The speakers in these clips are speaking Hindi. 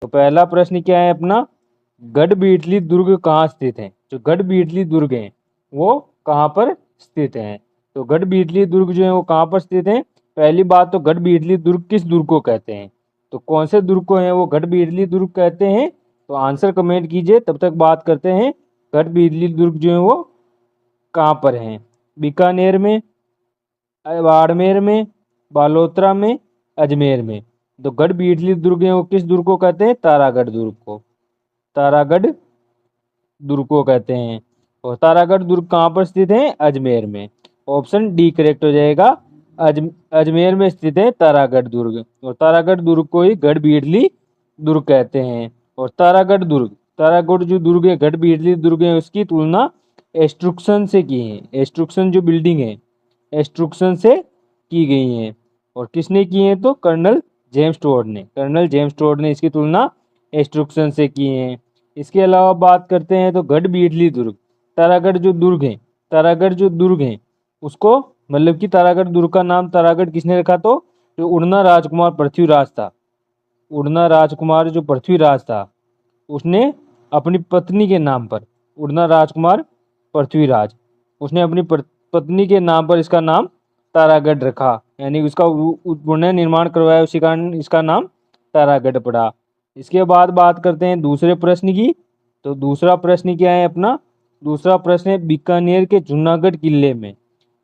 तो पहला प्रश्न क्या है अपना, गढ़बीटली दुर्ग कहाँ स्थित है। जो गढ़बीटली दुर्ग है वो कहाँ पर स्थित है। तो गढ़बीटली दुर्ग जो है वो कहाँ पर स्थित है। पहली बात तो गढ़बीटली दुर्ग किस दुर्ग को कहते हैं, तो कौन से दुर्ग को है वो गढ़बीटली दुर्ग कहते हैं। तो आंसर कमेंट कीजिए, तब तक बात करते हैं गढ़बीटली दुर्ग जो है वो कहाँ पर है। बीकानेर में, बाड़मेर में, बालोतरा में, अजमेर में। तो गढ़बीटली दुर्ग है वो किस दुर्ग को कहते हैं, तारागढ़ दुर्ग को, तारागढ़ दुर्ग को कहते हैं। और तारागढ़ दुर्ग कहाँ पर स्थित है, अजमेर में। ऑप्शन डी करेक्ट हो जाएगा। अजमेर में स्थित है तारागढ़ दुर्ग, और तारागढ़ दुर्ग को ही गढ़बीटली दुर्ग कहते हैं। और तारागढ़ जो दुर्ग है, गढ़बीटली दुर्ग है, उसकी तुलना एस्ट्रुक्शन से की है। एस्ट्रुक्शन जो बिल्डिंग है, एस्ट्रुक्शन से की गई है। और किसने की है, तो कर्नल जेम्स टोड ने इसकी तुलना एस्ट्रुक्शन से की है। इसके अलावा बात करते हैं तो गढ़बीटली दुर्ग, तारागढ़ जो दुर्ग है, तारागढ़ जो दुर्ग है उसको, मतलब कि तारागढ़ दुर्ग का नाम तारागढ़ किसने रखा, तो जो उड़ना राजकुमार पृथ्वीराज था, उड़ना राजकुमार जो पृथ्वीराज था उसने अपनी पत्नी के नाम पर, उड़ना राजकुमार पृथ्वीराज, उसने अपनी पत्नी के नाम पर इसका नाम तारागढ़ रखा, यानी उसका पुनर्निर्माण करवाया, उसी कारण इसका नाम तारागढ़ पड़ा। इसके बाद बात करते हैं दूसरे प्रश्न की। तो दूसरा प्रश्न क्या है अपना, दूसरा प्रश्न है बीकानेर के जूनागढ़ किले में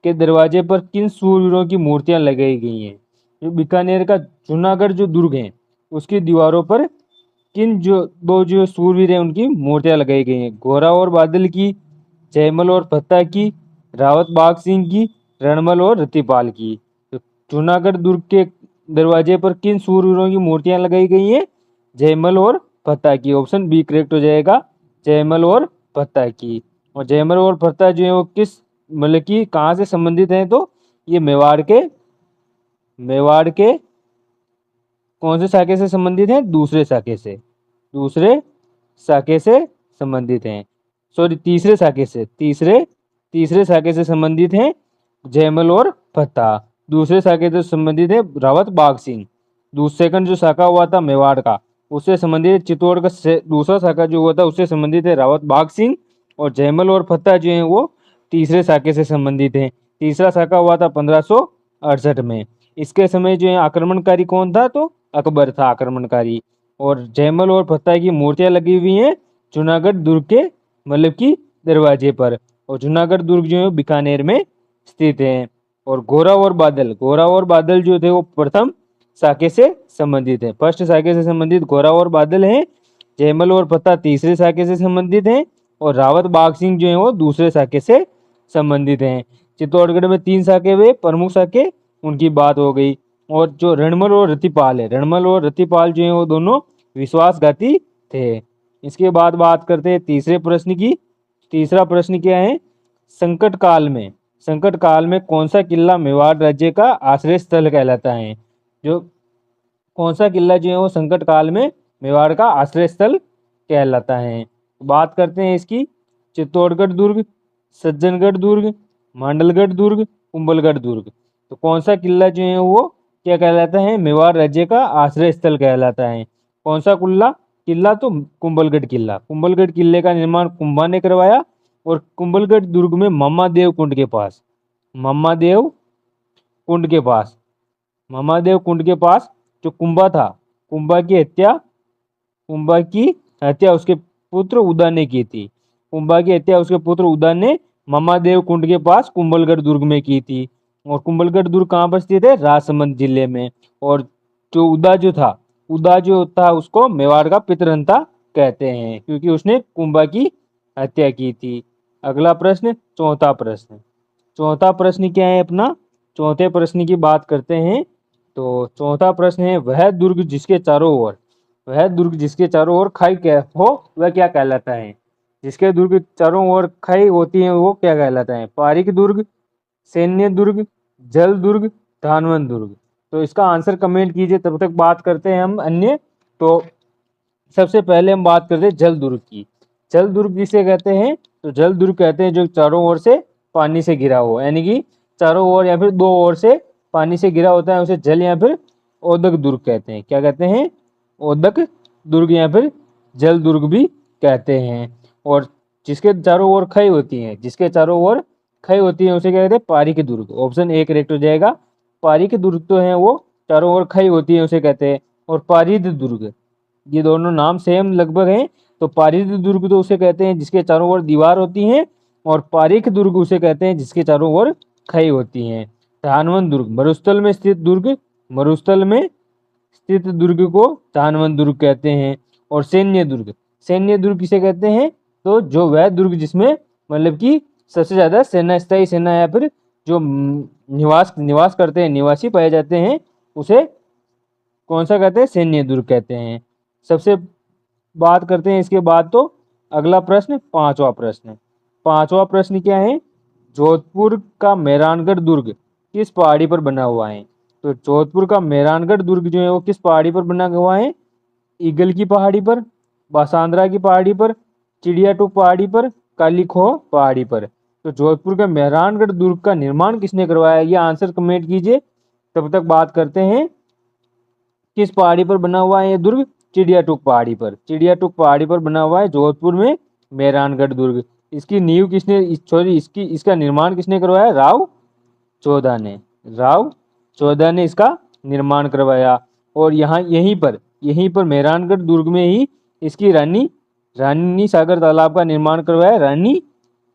के दरवाजे पर किन सूरवीरों की मूर्तियां लगाई गई हैं। जो बीकानेर का जूनागढ़ जो दुर्ग है उसकी दीवारों पर किन जो सूरवीर हैं उनकी मूर्तियां लगाई गई हैं। घोड़ा और बादल की, जयमल और फत्ता की, रावत बाग सिंह की, रणमल और रतिपाल की। तो जूनागढ़ दुर्ग के दरवाजे पर किन सूरवीरों की मूर्तियां लगाई गई हैं, जयमल और फत्ता की। ऑप्शन बी करेक्ट हो जाएगा, जयमल और फत्ता की। और जयमल और फत्ता जो है वो किस, मतलब कि कहाँ से संबंधित हैं, तो ये मेवाड़ के कौन से शाखे से संबंधित हैं, दूसरे शाखे से संबंधित हैं, सॉरी तीसरे शाखे से, तीसरे शाखे से संबंधित हैं जयमल और फत्ता। दूसरे शाखे से संबंधित है रावत बाग सिंह। सेकंड जो शाखा हुआ था मेवाड़ का, उससे संबंधित है चित्तौड़ का दूसरा शाखा जो हुआ था उससे संबंधित है रावत बाग सिंह। और जयमल और फत्ता जो है वो तीसरे शाखे से संबंधित हैं। तीसरा शाखा हुआ था 1568 में। इसके समय जो है आक्रमणकारी कौन था, तो अकबर था आक्रमणकारी। और जयमल और फत्ता की मूर्तियां लगी हुई हैं जूनागढ़ दुर्ग के, मतलब कि दरवाजे पर। और जूनागढ़ दुर्ग जो है बीकानेर में स्थित है। और घोड़ा और बादल जो थे वो प्रथम शाखे से संबंधित है, फर्स्ट शाखे से संबंधित घोड़ा और बादल हैं। जयमल और फत्ता तीसरे शाखे से संबंधित हैं। और रावत बाग सिंह जो है वो दूसरे शाखे से संबंधित हैं। चित्तौड़गढ़ में 3 शाखे हुए, प्रमुख शाखे उनकी बात हो गई। और जो रणमल और रतिपाल है, रणमल और रतिपाल जो है वो दोनों विश्वासघाती थे। इसके बाद बात करते हैं तीसरे प्रश्न की। तीसरा प्रश्न क्या है, संकट काल में कौन सा किला मेवाड़ राज्य का आश्रय स्थल कहलाता है। जो कौन सा किला जो है वो संकट काल में मेवाड़ का आश्रय स्थल कहलाता है। बात करते हैं इसकी, चित्तौड़गढ़ दुर्ग, सज्जनगढ़ दुर्ग, मांडलगढ़ दुर्ग, कुंभलगढ़ दुर्ग। तो कौन सा किला जो है वो क्या कहलाता है, मेवाड़ राज्य का आश्रय स्थल कहलाता है। कौन सा किला, तो कुंभलगढ़ किला। कुंभलगढ़ किले का निर्माण कुंभा ने करवाया। और कुंभलगढ़ दुर्ग में मम्मादेव कुंड के पास, मम्मादेव कुंड के पास जो कुंभा था, कुंभा की हत्या उसके पुत्र उदा ने की थी। कुंभा की हत्या उसके पुत्र उदा ने मम्मादेव कुंड के पास कुंभलगढ़ दुर्ग में की थी। और कुंभलगढ़ दुर्ग कहाँ पर स्थित है, राजसमंद जिले में। और जो उदा जो था उसको मेवाड़ का पितरंता कहते हैं, क्योंकि उसने कुंभा की हत्या की थी। अगला प्रश्न, चौथा प्रश्न क्या है अपना, चौथे प्रश्न की बात करते हैं। तो चौथा प्रश्न है, वह दुर्ग जिसके चारों ओर खाई क्या हो वह क्या कहलाता है। जिसके दुर्ग चारों ओर खाई होती है वो क्या कहलाता है। पारिक दुर्ग, सैन्य दुर्ग, जल दुर्ग, धानवन दुर्ग। तो इसका आंसर कमेंट कीजिए, तब तक बात करते हैं हम अन्य। तो सबसे पहले हम बात करते हैं जल दुर्ग की। जल दुर्ग किसे कहते हैं, तो जल दुर्ग कहते हैं जो चारों ओर से पानी से घिरा हो, यानी कि चारों ओर या फिर 2 ओर से पानी से घिरा होता है, उसे जल या फिर ओदक दुर्ग कहते हैं। क्या कहते हैं, ओदक दुर्ग या फिर जल दुर्ग भी कहते हैं। और जिसके चारों ओर खई होती है, जिसके चारों ओर खई होती है उसे क्या कहते हैं, पारी के दुर्ग। ऑप्शन ए करेक्ट हो जाएगा। पारी के दुर्ग तो है वो चारों ओर खई होती है उसे कहते हैं। और पारिद दुर्ग, ये दोनों नाम सेम लगभग हैं। तो पारिद दुर्ग तो उसे कहते हैं जिसके चारों ओर दीवार होती है, और पारीख दुर्ग उसे कहते हैं जिसके चारों ओर खई होती हैं। तहानवन दुर्ग, मरुस्थल में स्थित दुर्ग, मरुस्थल में स्थित दुर्ग को तहानवन दुर्ग कहते हैं। और सैन्य दुर्ग, सैन्य दुर्ग किसे कहते हैं, तो जो वह दुर्ग जिसमें मतलब कि सबसे ज्यादा सेना, स्थायी सेना या फिर जो निवास निवास करते हैं, निवासी पाए जाते हैं, उसे कौन सा कहते हैं, सैन्य दुर्ग कहते हैं। सबसे बात करते हैं इसके बाद तो अगला प्रश्न, पांचवा प्रश्न। पांचवा प्रश्न क्या है, जोधपुर का मेहरानगढ़ दुर्ग किस पहाड़ी पर बना हुआ है। तो जोधपुर का मेहरानगढ़ दुर्ग जो है वो किस पहाड़ी पर बना हुआ है, ईगल की पहाड़ी पर, बासांद्रा की पहाड़ी पर, चिड़िया टूक पहाड़ी पर, काली खोह पहाड़ी पर। तो जोधपुर के मेहरानगढ़ दुर्ग का निर्माण किसने करवाया, ये आंसर कमेंट कीजिए। तब तक बात करते हैं किस पहाड़ी पर बना हुआ है ये दुर्ग, चिड़िया टूक पहाड़ी पर। चिड़िया टूक पहाड़ी पर बना हुआ है जोधपुर में मेहरानगढ़ दुर्ग। इसकी नींव किसने, सॉरी इसकी इसका निर्माण किसने करवाया, राव चौधा ने, राव चौधा ने इसका निर्माण करवाया। और यहाँ यहीं पर मेहरानगढ़ दुर्ग में ही इसकी रानी सागर तालाब का निर्माण करवाया। रानी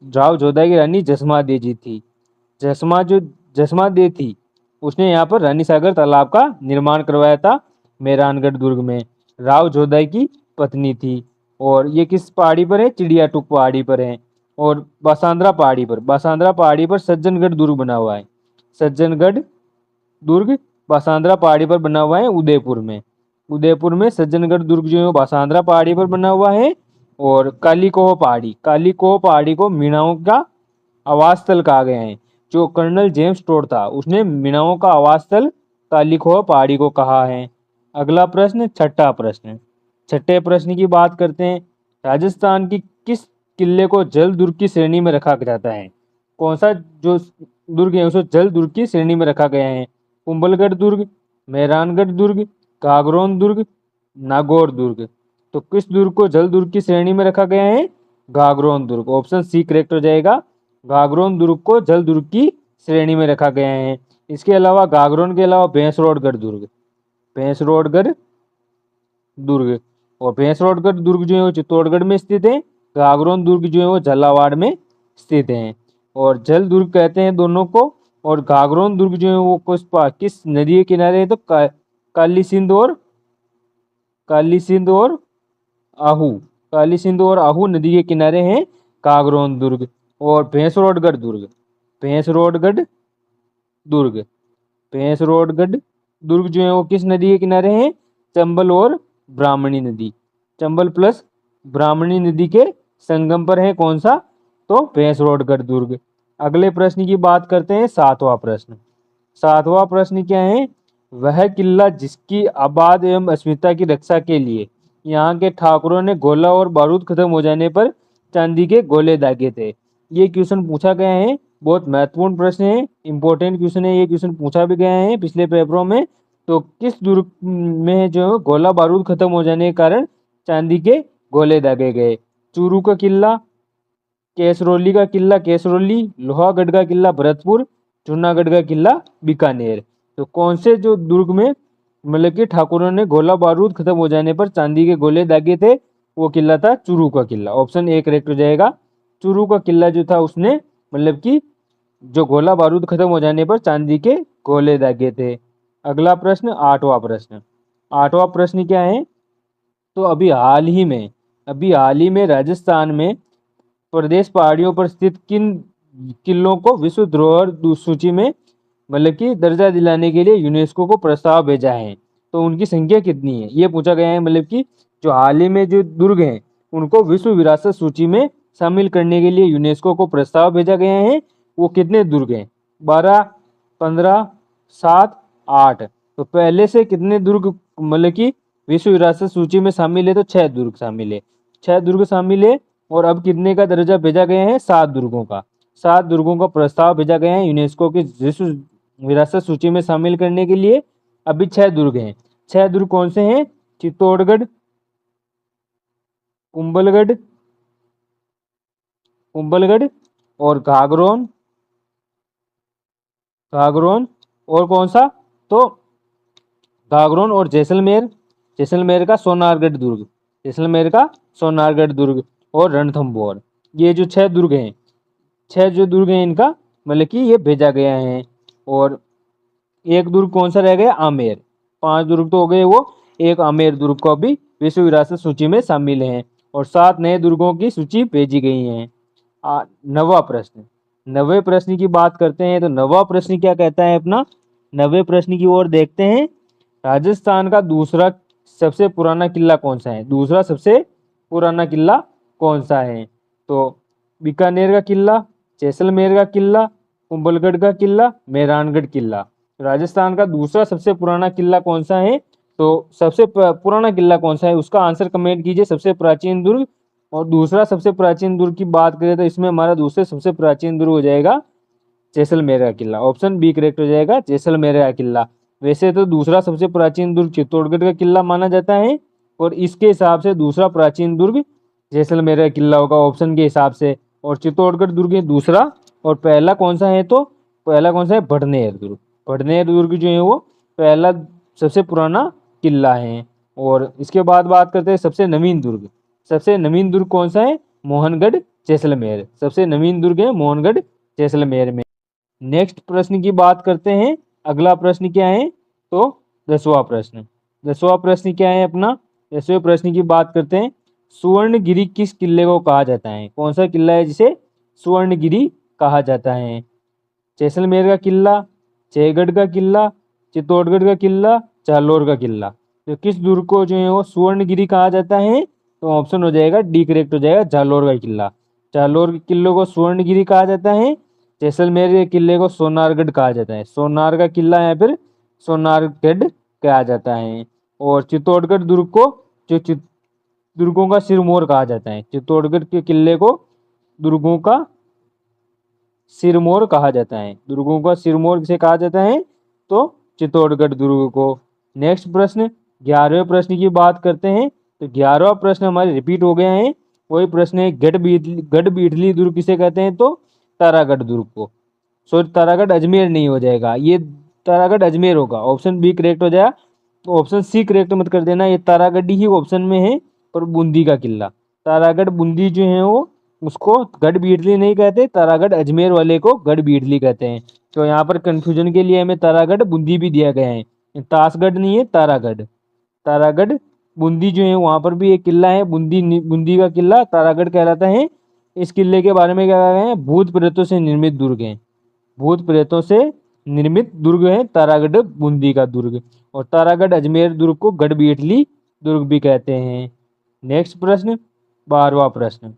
राव चौधा की रानी जसमा दे जी थी। जसमा दे थी उसने यहाँ पर रानी सागर तालाब का निर्माण करवाया था मेहरानगढ़ दुर्ग में। राव जोधा की पत्नी थी। और ये किस पहाड़ी पर है, चिड़िया टूक पहाड़ी पर है। और बासांद्रा पहाड़ी पर सज्जनगढ़ दुर्ग बना हुआ है। सज्जनगढ़ दुर्ग बासांद्रा पहाड़ी पर बना हुआ है उदयपुर में सज्जनगढ़ दुर्ग जो है वो बासांद्रा पहाड़ी पर बना हुआ है। और कालीकोह पहाड़ी को मीणाओं का आवास स्थल कहा गया है। जो कर्नल जेम्स टोड था उसने मीणाओं का आवास स्थल कालीखोह पहाड़ी को कहा है। अगला प्रश्न, छठा प्रश्न। छठे प्रश्न की बात करते हैं, राजस्थान की किस किले को जल दुर्ग की श्रेणी में रखा जाता है। कौन सा जो दुर्ग है उसे जल दुर्ग की श्रेणी में रखा गया है। कुंभलगढ़ दुर्ग, मेहरानगढ़ दुर्ग, गागरोन दुर्ग, नागौर दुर्ग। तो किस दुर्ग को जल दुर्ग की श्रेणी में रखा गया है, गागरोन दुर्ग। ऑप्शन सी करेक्ट हो जाएगा। गागरोन दुर्ग को जल दुर्ग की श्रेणी में रखा गया है। इसके अलावा गागरोन के अलावा भैंसरोडगढ़ दुर्ग और भैंसरोडगढ़ दुर्ग जो है वो चित्तौड़गढ़ में स्थित है। गागरोन दुर्ग जो है वो झालावाड़ में स्थित है। और जल दुर्ग कहते हैं दोनों को। और गागरोन दुर्ग जो है वो किस नदी के किनारे है, तो काली सिंध और आहू नदी के किनारे हैं गागरोन दुर्ग। और भैंसरोडगढ़ दुर्ग जो है वो किस नदी के किनारे हैं, चंबल और ब्राह्मणी नदी, चंबल प्लस ब्राह्मणी नदी के संगम पर है कौन सा, तो भैंसरोडगढ़ दुर्ग। अगले प्रश्न की बात करते हैं, सातवां प्रश्न क्या है, वह किला जिसकी आबाद एवं अस्मिता की रक्षा के लिए यहाँ के ठाकुरों ने गोला और बारूद खत्म हो जाने पर चांदी के गोले दागे थे। ये क्वेश्चन पूछा गया है, बहुत महत्वपूर्ण प्रश्न है, इंपॉर्टेंट क्वेश्चन है। ये क्वेश्चन पूछा भी गया है पिछले पेपरों में। तो किस दुर्ग में जो गोला बारूद खत्म हो जाने के कारण चांदी के गोले दागे गए। चूरू का किला, केसरौली का किला केसरौली, लोहागढ़ का किला भरतपुर, जूनागढ़ का किला बीकानेर। तो कौन से जो दुर्ग में मतलब कि ठाकुरों ने गोला बारूद खत्म हो जाने पर चांदी के गोले दागे थे, वो किला था चूरू का किला। ऑप्शन ए करेक्ट हो जाएगा। चूरू का किला जो था उसने मतलब कि जो गोला बारूद खत्म हो जाने पर चांदी के गोले दागे थे। अगला प्रश्न, आठवां प्रश्न क्या है, तो अभी हाल ही में राजस्थान में प्रदेश पहाड़ियों पर स्थित किन किलों को विश्व धरोहर सूची में मतलब कि दर्जा दिलाने के लिए यूनेस्को को प्रस्ताव भेजा है। तो उनकी संख्या कितनी है, ये पूछा गया है। मतलब कि जो हाल ही में जो दुर्ग हैं उनको विश्व विरासत सूची में शामिल करने के लिए यूनेस्को को प्रस्ताव भेजा गया है। वो कितने दुर्ग हैं, 12, 15, 7, 8। तो पहले से कितने दुर्ग मतलब कि विश्व विरासत सूची में शामिल है, तो 6 दुर्ग शामिल है, 6 दुर्ग शामिल है। और अब कितने का दर्जा भेजा गया है, 7 दुर्गों का, 7 दुर्गों का प्रस्ताव भेजा गया है यूनेस्को की विश्व विरासत सूची में शामिल करने के लिए। अभी 6 दुर्ग हैं। 6 दुर्ग कौन से हैं, चित्तौड़गढ़, कुंभलगढ़, कुंभलगढ़ और घाघरोन, घाघरोन और कौन सा, तो घाघरोन और जैसलमेर, जैसलमेर का सोनारगढ़ दुर्ग, जैसलमेर का सोनारगढ़ दुर्ग और रणथंभौर। ये जो 6 दुर्ग हैं, 6 जो दुर्ग हैं इनका मतलब कि ये भेजा गया है। और एक दुर्ग कौन सा रह गया, आमेर। 5 दुर्ग तो हो गए वो, एक आमेर दुर्ग को भी विश्व विरासत सूची में शामिल है। और 7 नए दुर्गों की सूची भेजी गई है। नवा प्रश्न, नवे प्रश्न की बात करते हैं तो नवा प्रश्न क्या कहता है अपना, नवे प्रश्न की ओर देखते हैं। राजस्थान का दूसरा सबसे पुराना किला कौन सा है, दूसरा सबसे पुराना किला कौन सा है, तो बीकानेर का किला, जैसलमेर का किला, कुंभलगढ़ का किला, मेहरानगढ़ किला। राजस्थान का दूसरा सबसे पुराना किला कौन सा है, तो सबसे पुराना किला कौन सा है उसका आंसर कमेंट कीजिए। सबसे प्राचीन दुर्ग और दूसरा सबसे प्राचीन दुर्ग की बात करें तो इसमें हमारा दूसरे सबसे प्राचीन दुर्ग हो जाएगा जैसलमेर का किला। ऑप्शन बी करेक्ट हो जाएगा, जैसलमेर का किला। वैसे तो दूसरा सबसे प्राचीन दुर्ग चित्तौड़गढ़ का किला माना जाता है और इसके हिसाब से दूसरा प्राचीन दुर्ग जैसलमेर का किला होगा ऑप्शन के हिसाब से। और चित्तौड़गढ़ दुर्ग है दूसरा। और पहला कौन सा है, तो पहला कौन सा है, भटनेर दुर्ग। भटनेर दुर्ग जो है वो पहला सबसे पुराना किला है। और इसके बाद बात करते हैं सबसे नवीन दुर्ग। सबसे नवीन दुर्ग कौन सा है, मोहनगढ़ जैसलमेर। सबसे नवीन दुर्ग है मोहनगढ़ जैसलमेर में। नेक्स्ट प्रश्न की बात करते हैं। अगला प्रश्न क्या है, तो 10वां प्रश्न। 10वां प्रश्न क्या है अपना, 10वें प्रश्न की बात करते हैं। सुवर्णगिरी किस किले को कहा जाता है, कौन सा किला है जिसे सुवर्णगिरी कहा जाता है। जैसलमेर का किला, जयगढ़ का किला, चित्तौड़गढ़ का किला, जालोर का किला। तो किस दुर्ग को जो है वो सुवर्णगिरी कहा जाता है, तो ऑप्शन हो जाएगा डी करेक्ट हो जाएगा, जालोर का किला। जालोर के किले को सुवर्णगिरी कहा जाता है। जैसलमेर के किले को सोनारगढ़ कहा जाता है, सोनार का किला या फिर सोनारगढ़ कहा जाता है। और चित्तौड़गढ़ दुर्ग को जो दुर्गों का सिरमौर कहा जाता है, चित्तौड़गढ़ के किले को दुर्गों का सिरमौर कहा जाता है। दुर्गों का सिरमौर किसे कहा जाता है, तो चित्तौड़गढ़ दुर्ग को। नेक्स्ट प्रश्न 11वें प्रश्न की बात करते हैं। तो 11वां प्रश्न हमारे रिपीट हो गया है। वही प्रश्न है, गढ़बीटली दुर्ग किसे कहते हैं, तो तारागढ़ दुर्ग को। सॉरी तारागढ़ अजमेर नहीं हो जाएगा, ये तारागढ़ अजमेर होगा। ऑप्शन बी करेक्ट हो जाएगा, तो ऑप्शन सी करेक्ट मत कर देना, ये तारागढ़ ही ऑप्शन में है। पर बूंदी का किला, तारागढ़ बूंदी जो है वो उसको गढ़बीटली नहीं कहते, तारागढ़ अजमेर वाले को गढ़बीटली कहते हैं। तो यहाँ पर कंफ्यूजन के लिए हमें तारागढ़ बूंदी भी दिया गया है, तासगढ़ नहीं है तारागढ़। तारागढ़ बूंदी जो है वहां पर भी एक किला है, बूंदी का किला तारागढ़ कहलाता है। इस किले के बारे में क्या कहा गया है, भूत प्रेतों से निर्मित दुर्ग है, भूत प्रेतों से निर्मित दुर्ग है तारागढ़ बूंदी का दुर्ग। और तारागढ़ अजमेर दुर्ग को गढ़बीटली दुर्ग भी कहते हैं। नेक्स्ट प्रश्न 12वां प्रश्न।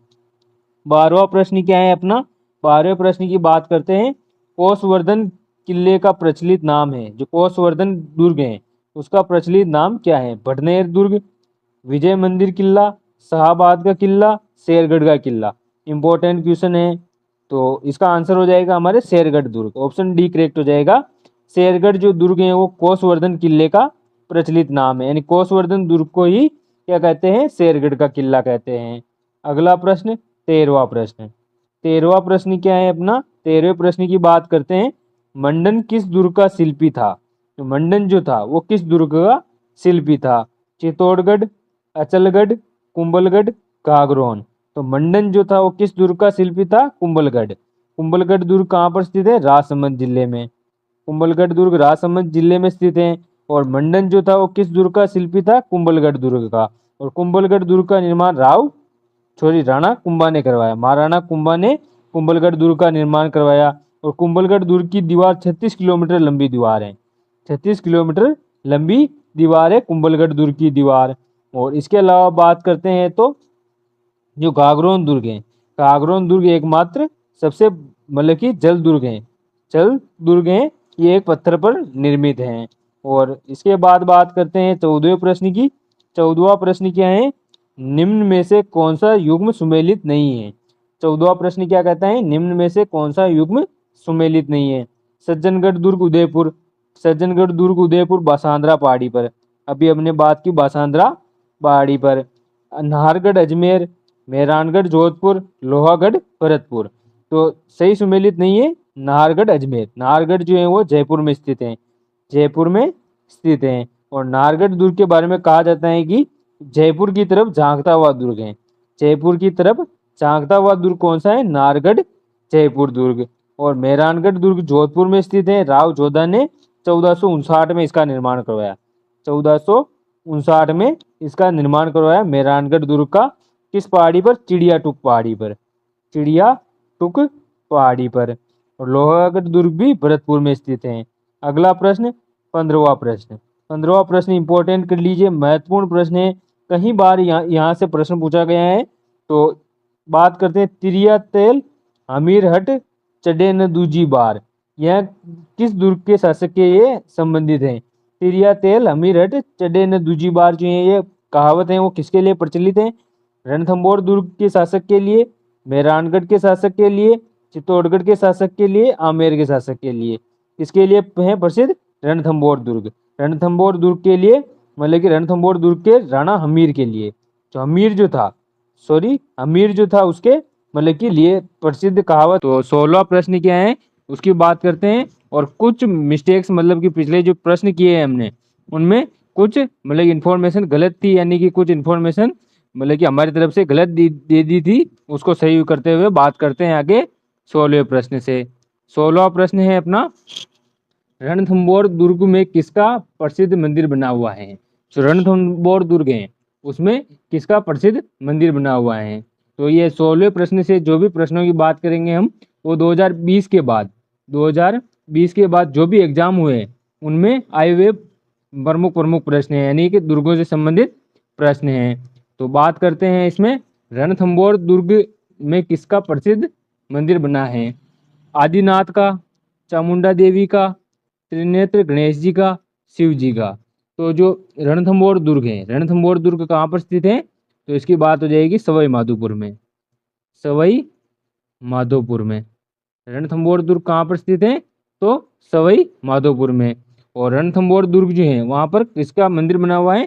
12वां प्रश्न क्या है अपना, 12वें प्रश्न की बात करते हैं। कोसवर्धन किले का प्रचलित नाम है, जो कोसवर्धन दुर्ग है उसका प्रचलित नाम क्या है। भटनेर दुर्ग, विजय मंदिर किला, शाहबाद का किला, शेरगढ़ का किला। इंपॉर्टेंट क्वेश्चन है, तो इसका आंसर हो जाएगा हमारे शेरगढ़ दुर्ग। ऑप्शन डी करेक्ट हो जाएगा। शेरगढ़ जो दुर्ग है वो कोसवर्धन किले का प्रचलित नाम है, यानी कोसवर्धन दुर्ग को ही क्या कहते हैं, शेरगढ़ का किला कहते हैं। अगला प्रश्न 13वां प्रश्न। 13वां प्रश्न क्या है अपना, 13वें प्रश्न की बात करते हैं। मंडन किस दुर्ग का शिल्पी था, तो मंडन जो था वो किस दुर्ग का शिल्पी था। चित्तौड़गढ़, अचलगढ़, कुंभलगढ़, घाघरोन। तो मंडन जो था वो किस दुर्ग का शिल्पी था, कुंभलगढ़। कुंभलगढ़ दुर्ग कहाँ पर स्थित है, राजसमंद जिले में। कुंभलगढ़ दुर्ग राजसमंद जिले में स्थित है। और मंडन जो था वो किस दुर्ग का शिल्पी था, कुंभलगढ़ दुर्ग का। और कुंभलगढ़ दुर्ग का निर्माण राणा कुंभा ने करवाया, महाराणा कुंभा ने कुंभलगढ़ दुर्ग का निर्माण करवाया। और कुंभलगढ़ दुर्ग की दीवार 36 किलोमीटर लंबी दीवार है, 36 किलोमीटर लंबी दीवार है कुंभलगढ़ दुर्ग की दीवार। और इसके अलावा बात करते हैं तो जो घाघरोन दुर्ग है, घाघरोन दुर्ग एकमात्र सबसे मतलब कि जल दुर्ग है, जल दुर्ग है, ये एक पत्थर पर निर्मित है। और इसके बाद बात करते हैं 14वें प्रश्न की। 14वां प्रश्न क्या है, निम्न में से कौन सा युग्म सुमेलित नहीं है। 14वां प्रश्न क्या कहता है, निम्न में से कौन सा युग्म सुमेलित नहीं है। सज्जनगढ़ दुर्ग उदयपुर, सज्जनगढ़ दुर्ग उदयपुर बासांद्रा पहाड़ी पर, अभी हमने बात की बासांद्रा पहाड़ी पर। नाहरगढ़ अजमेर, मेहरानगढ़ जोधपुर, लोहागढ़ भरतपुर। तो सही सुमेलित नहीं है नाहरगढ़ अजमेर। नाहरगढ़ जो है वो जयपुर में स्थित है, जयपुर में स्थित है। और नाहरगढ़ दुर्ग के बारे में कहा जाता है कि जयपुर की तरफ झांकता हुआ दुर्ग है। जयपुर की तरफ झांकता हुआ दुर्ग कौन सा है? नाहरगढ़ जयपुर दुर्ग। और मेहरानगढ़ दुर्ग जोधपुर में स्थित है। राव जोधा ने 1459 में इसका निर्माण करवाया। 1459 में इसका निर्माण करवाया मेहरानगढ़ दुर्ग का। किस पहाड़ी पर? चिड़िया टुक पहाड़ी पर, चिड़िया टुक पहाड़ी पर। और लोहागढ़ दुर्ग भी भरतपुर में स्थित है। अगला प्रश्न 15वां प्रश्न। 15वां प्रश्न इंपॉर्टेंट कर लीजिए, महत्वपूर्ण प्रश्न है, कई बार यहाँ से प्रश्न पूछा गया है। तो बात करते हैं तिरिया तेल अमीर हट चढ़े न दूजी बार, यह किस दुर्ग के शासक के ये संबंधित है? तिरिया तेल अमीर हट चढ़े न दूजी बार जो है ये कहावत है वो किसके लिए प्रचलित है? रणथंभौर दुर्ग के शासक के लिए, मेहरानगढ़ के शासक के लिए, चित्तौड़गढ़ के शासक के लिए, आमेर के शासक के लिए। किसके लिए है प्रसिद्ध? रणथंभौर दुर्ग। रणथंभौर दुर्ग के लिए, मतलब कि रणथंभौर दुर्ग के राणा हमीर के लिए, जो हमीर जो था, सॉरी हमीर जो था उसके मतलब कि लिए प्रसिद्ध कहावत। तो 16वां प्रश्न क्या है उसकी बात करते हैं। और कुछ मिस्टेक्स मतलब कि पिछले जो प्रश्न किए हैं हमने उनमें कुछ मतलब इन्फॉर्मेशन गलत थी, यानी कि कुछ इन्फॉर्मेशन मतलब कि हमारी तरफ से गलत दे दी थी, उसको सही करते हुए बात करते हैं आगे 16वें प्रश्न से। 16वां प्रश्न है अपना, रणथंभौर दुर्ग में किसका प्रसिद्ध मंदिर बना हुआ है? जो रणथंभौर दुर्ग है उसमें किसका प्रसिद्ध मंदिर बना हुआ है? तो ये 16वें प्रश्न से जो भी प्रश्नों की बात करेंगे हम वो 2020 के बाद, 2020 के बाद जो भी एग्जाम हुए उनमें आए हुए प्रमुख प्रमुख प्रश्न हैं, यानी कि दुर्गों से संबंधित प्रश्न हैं। तो बात करते हैं इसमें, रणथंभौर दुर्ग में किसका प्रसिद्ध मंदिर बना है? आदिनाथ का, चामुंडा देवी का, त्रिनेत्र गणेश जी का, शिव जी का। तो जो रणथंभौर दुर्ग है, रणथंभौर दुर्ग कहाँ पर स्थित है? तो इसकी बात हो जाएगी सवाई माधोपुर में, सवाई माधोपुर में। रणथंभौर दुर्ग कहाँ पर स्थित है? तो सवाई माधोपुर में। और रणथंभौर दुर्ग जो है वहाँ पर किसका मंदिर बना हुआ है?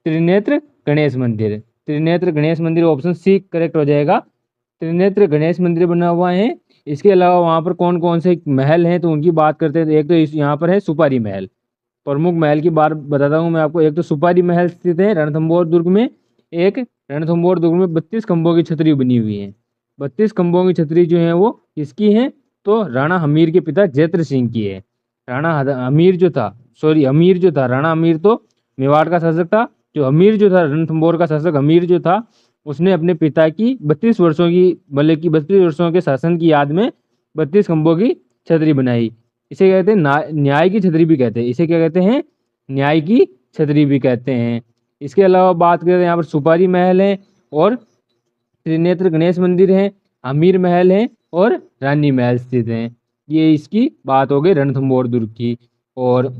त्रिनेत्र गणेश मंदिर। त्रिनेत्र गणेश मंदिर ऑप्शन सी करेक्ट हो जाएगा। त्रिनेत्र गणेश मंदिर बना हुआ है। इसके अलावा वहाँ पर कौन कौन से महल हैं तो उनकी बात करते हैं। तो एक तो यहाँ पर है सुपारी महल, प्रमुख महल की बात बताता हूँ मैं आपको। एक तो सुपारी महल स्थित है रणथंभौर दुर्ग में। एक रणथंभौर दुर्ग में 32 खंभों की छतरी बनी हुई है। 32 खंभों की छतरी जो है वो किसकी है? तो राणा हमीर के पिता जयद्रथ सिंह की है। राणा हमीर जो था, सॉरी हमीर जो था, राणा हमीर तो मेवाड़ का शासक था, जो हमीर जो था रणथंभौर का शासक हमीर जो था उसने अपने पिता की 32 वर्षों की मतलब कि 32 वर्षों के शासन की याद में 32 खंभों की छतरी बनाई। इसे कहते हैं न्याय की छतरी भी कहते हैं। इसे क्या कहते हैं? न्याय की छतरी भी कहते हैं। इसके अलावा बात करें यहाँ पर सुपारी महल है और त्रिनेत्र गणेश मंदिर है, अमीर महल है और रानी महल स्थित हैं। ये इसकी बात हो गई रणथंभौर दुर्ग की। और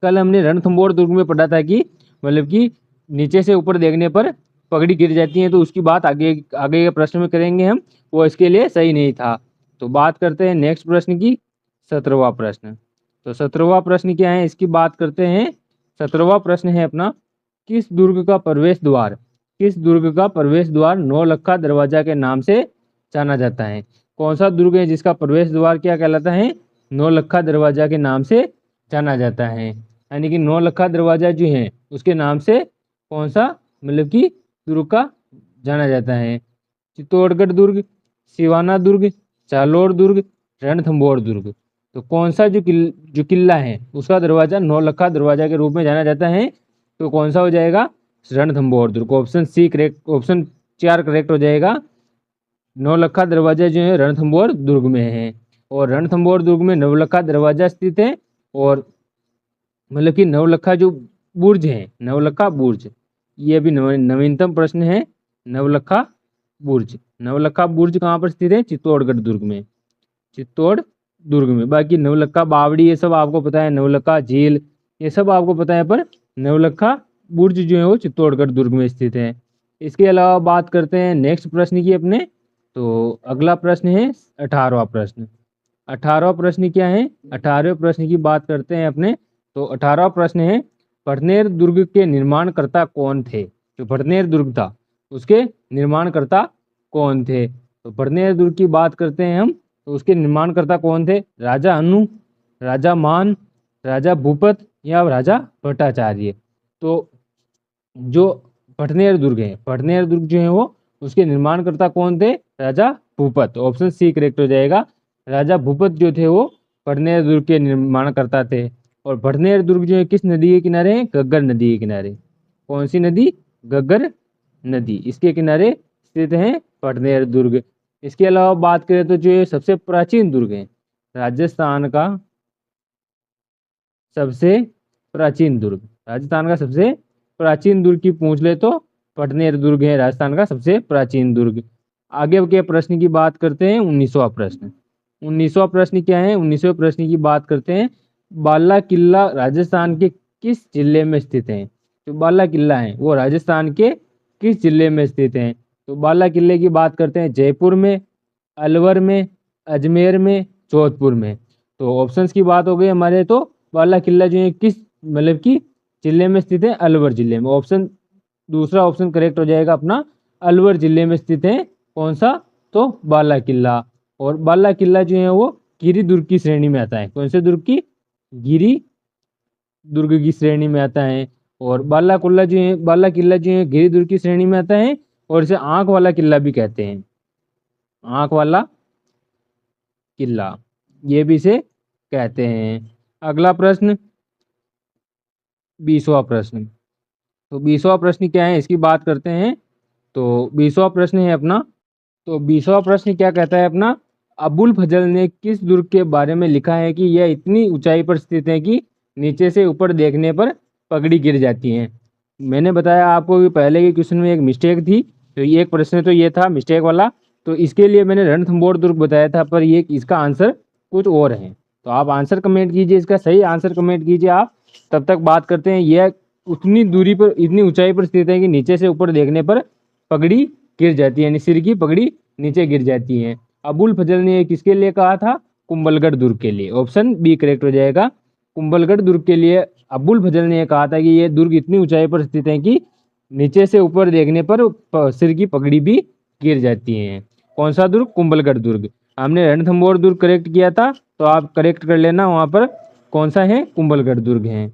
कल हमने रणथंभौर दुर्ग में पढ़ा था कि मतलब कि नीचे से ऊपर देखने पर पगड़ी गिर जाती है, तो उसकी बात आगे आगे के प्रश्न में करेंगे हम, वो इसके लिए सही नहीं था। तो बात करते हैं नेक्स्ट प्रश्न की, 17वां प्रश्न। तो 17वां प्रश्न क्या है इसकी बात करते हैं। 17वां प्रश्न है अपना, किस दुर्ग का प्रवेश द्वार, किस दुर्ग का प्रवेश द्वार नौलखा दरवाजा के नाम से जाना जाता है? कौन सा दुर्ग है जिसका प्रवेश द्वार क्या कहलाता है? नौलखा दरवाजा के नाम से जाना जाता है। यानी कि नौलखा दरवाजा जो है उसके नाम से कौन सा मतलब कि दुर्ग का जाना जाता है? चित्तौड़गढ़ दुर्ग, सिवाना दुर्ग, जालोर दुर्ग, रणथंभौर दुर्ग। तो कौन सा जो किला है उसका दरवाजा नौलखा दरवाजा के रूप में जाना जाता है? तो कौन सा हो जाएगा? रणथंभौर दुर्ग। Option C correct, option 4 correct हो जाएगा। नौलखा दरवाजा जो है रणथंभौर दुर्ग में है। और रणथंभौर दुर्ग में नवलखा दरवाजा स्थित है। और मतलब कि नवलखा जो बुर्ज है, नवलखा बुर्ज, ये भी नवीनतम प्रश्न है। नवलखा बुर्ज, नवलखा बुर्ज कहाँ पर स्थित है? चित्तौड़गढ़ दुर्ग में, चित्तौड़ दुर्ग में। बाकी नवलखा बावड़ी ये सब आपको पता है, नवलखा झील ये सब आपको पता है, पर नवलखा बुर्ज जो है वो चित्तौड़गढ़ दुर्ग में स्थित है। इसके अलावा बात करते हैं नेक्स्ट प्रश्न की अपने। तो अगला प्रश्न है 18वां प्रश्न। 18वां प्रश्न क्या है? 18वें प्रश्न की बात करते हैं अपने। तो 18वां प्रश्न है, भटनेर दुर्ग के निर्माणकर्ता कौन थे? जो भटनेर दुर्ग था उसके निर्माणकर्ता कौन थे? तो भटनेर दुर्ग की बात करते हैं हम, तो उसके निर्माणकर्ता कौन थे? राजा अनु, राजा मान, राजा भूपत या राजा भट्टाचार्य। तो जो भटनेर दुर्ग है, भटनेर दुर्ग जो है वो उसके निर्माणकर्ता कौन थे? राजा भूपत। ऑप्शन सी करेक्ट हो जाएगा। राजा भूपत जो थे वो भटनेर दुर्ग के निर्माणकर्ता थे। और भटनेर दुर्ग जो है किस नदी के किनारे है? घग्गर नदी के किनारे। कौन सी नदी? घग्गर नदी, इसके किनारे स्थित है भटनेर दुर्ग। इसके अलावा बात करें तो जो ये सबसे प्राचीन दुर्ग है, राजस्थान का सबसे प्राचीन दुर्ग, राजस्थान का सबसे प्राचीन दुर्ग की पूछ ले तो भटनेर दुर्ग है राजस्थान का सबसे प्राचीन दुर्ग। आगे के प्रश्न की बात करते हैं 19वां प्रश्न। 19वां प्रश्न क्या है? 19वें प्रश्न की बात करते हैं, बाला किला राजस्थान के किस जिले में स्थित है? जो बाला किला है वो राजस्थान के किस जिले में स्थित है? तो बाला किले की बात करते हैं जयपुर में, अलवर में, अजमेर में, जोधपुर में। तो ऑप्शंस की बात हो गई हमारे, तो बाला किला जो है किस मतलब कि जिले में स्थित है? अलवर जिले में। ऑप्शन दूसरा ऑप्शन करेक्ट हो जाएगा अपना, अलवर जिले में स्थित है। कौन सा? तो बाला किला। और बाला किला जो है वो गिरी दुर्ग की श्रेणी में आता है। कौन से दुर्ग की? गिरी दुर्ग की श्रेणी में आता है। और बाला किला जो है, बाला किला जो है गिरी दुर्ग की श्रेणी में आता है। और इसे आंख वाला किला भी कहते हैं, आंख वाला किला ये भी इसे कहते हैं। अगला प्रश्न 20वां प्रश्न। तो 20वां प्रश्न क्या है इसकी बात करते हैं। तो 20वां प्रश्न है अपना, तो 20वां प्रश्न क्या कहता है अपना, अबुल फजल ने किस दुर्ग के बारे में लिखा है कि यह इतनी ऊंचाई पर स्थित है कि नीचे से ऊपर देखने पर पगड़ी गिर जाती है? मैंने बताया आपको कि पहले के क्वेश्चन में एक मिस्टेक थी, तो ये एक प्रश्न तो ये था मिस्टेक वाला, तो इसके लिए मैंने रणथंभौर दुर्ग बताया था, पर ये इसका आंसर कुछ और है। तो आप आंसर कमेंट कीजिए, इसका सही आंसर कमेंट कीजिए आप। तब तक बात करते हैं, यह उतनी दूरी पर, इतनी ऊंचाई पर स्थित है कि नीचे से ऊपर देखने पर पगड़ी गिर जाती है, यानी सिर की पगड़ी नीचे गिर जाती है। अबुल फजल ने ये किसके लिए कहा था? कुंभलगढ़ दुर्ग के लिए। ऑप्शन बी करेक्ट हो जाएगा। कुंभलगढ़ दुर्ग के लिए अबुल फजल ने कहा था कि ये दुर्ग इतनी ऊंचाई पर स्थित है कि नीचे से ऊपर देखने पर सिर की पगड़ी भी गिर जाती है। कौन सा दुर्ग? कुंभलगढ़ दुर्ग। हमने रणथंभौर दुर्ग करेक्ट किया था, तो आप करेक्ट कर लेना, वहां पर कौन सा है? कुंभलगढ़ दुर्ग है।